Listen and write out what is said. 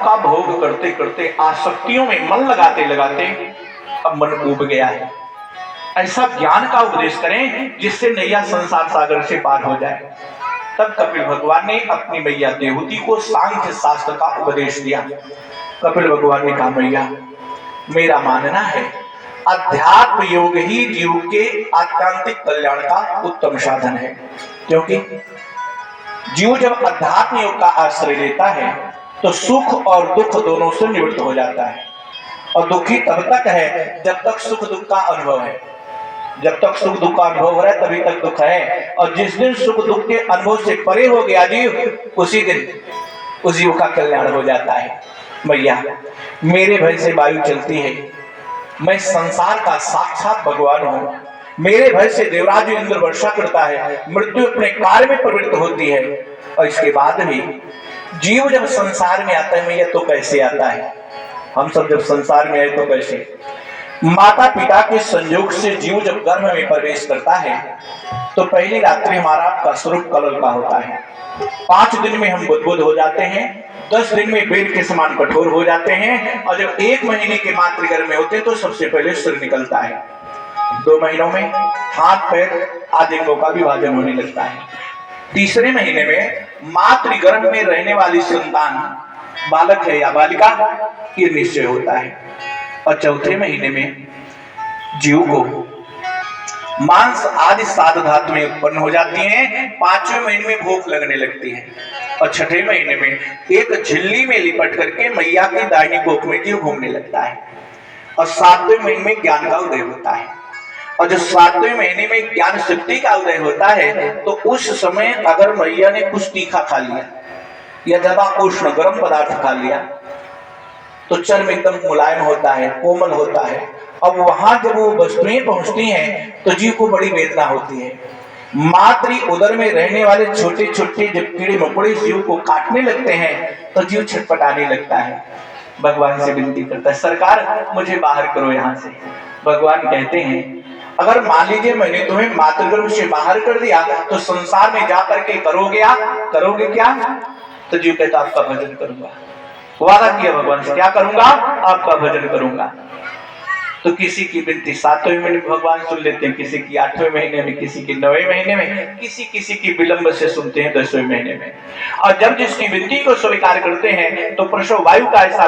का भोग करते करते, आसक्तियों में मन लगाते लगाते अब मन उब गया है। ऐसा ज्ञान का उपदेश करें जिससे नैया संसार सागर से पार हो जाए। तब कपिल भगवान ने अपनी मैया देवहूति को सांख्य शास्त्र का उपदेश दिया। कपिल भगवान ने कहा, मैया मेरा मानना है अध्यात्म योग ही जीव के आत्मांतिक कल्याण का उत्तम साधन है, क्योंकि जीव जब अध्यात्म योग का आश्रय लेता है तो सुख और दुख दोनों से निवृत्त हो जाता है। और दुखी तब तक है जब तक सुख दुख का अनुभव है। जब तक सुख दुख का अनुभव हो रहा है तभी तक दुख है, और जिस दिन सुख दुख के अनुभव से परे हो गया जीव, उसी दिन उस जीव का कल्याण हो जाता है। मैया मेरे भय से वायु चलती है, मैं संसार का साक्षात भगवान हूं। मेरे भय से देवराज इंद्र वर्षा करता है, मृत्यु अपने कार्य में प्रवृत्त होती है। और इसके बाद भी जीव जब संसार में आता है मैया तो कैसे आता है? हम सब जब संसार में आए तो कैसे? माता पिता के संयोग से जीव जब गर्भ में प्रवेश करता है तो पहली रात्रि हमारा आपका स्वरूप कलल का होता है। 5 दिन में हम बुद्ध हो जाते हैं, 10 दिन में बेल के समान कठोर हो जाते हैं, और जब 1 महीने के मातृगर्भ में होते हैं तो सबसे पहले सिर निकलता है। 2 महीनों में हाथ पैर आदि अंगों का विभाजन होने लगता है। तीसरे महीने में मातृगर्भ में रहने वाली संतान बालक है या बालिका ये निश्चय होता है। और चौथे महीने में जीव को मांस आदि 7 धातुएं उत्पन्न हो जाती हैं। 5वें महीने में भूख लगने लगती है, और 6ठे महीने में एक झिल्ली में लिपट करके मैया की दाहिनी कोख में जीव घूमने लगता है। और 7वें महीने में ज्ञान का उदय होता है। और जो 7वें महीने में ज्ञान शक्ति का उदय होता है तो उस समय अगर मैया ने कुछ तीखा खा लिया या ज्यादा उष्ण गर्म पदार्थ खा लिया तो चर्म एकदम मुलायम होता है, कोमल होता है। अब वहां जब वो वस्तुएं पहुंचती हैं तो जीव को बड़ी वेदना होती है। मातृ उदर में रहने वाले छोटे छोटे जब कीड़े मकोड़े जीव को काटने लगते हैं तो जीव छटपटाने लगता है, भगवान से विनती करता है, सरकार मुझे बाहर करो यहाँ से। भगवान कहते हैं अगर मान लीजिए मैंने तुम्हें मातृगर्भ से बाहर कर दिया तो संसार में जाकर के करोगे क्या? तो जीव कहता आपका भजन करूंगा। वादा किया भगवान से, क्या करूंगा? आपका भजन करूंगा। तो किसी की विनती 7वें महीने में भगवान सुन लेते हैं, किसी की 8वें महीने में, किसी की 9वें महीने में, किसी की विलंब से सुनते हैं 10वें महीने में। और जब जिसकी विनती को स्वीकार करते हैं तो प्रसव वायु का ऐसा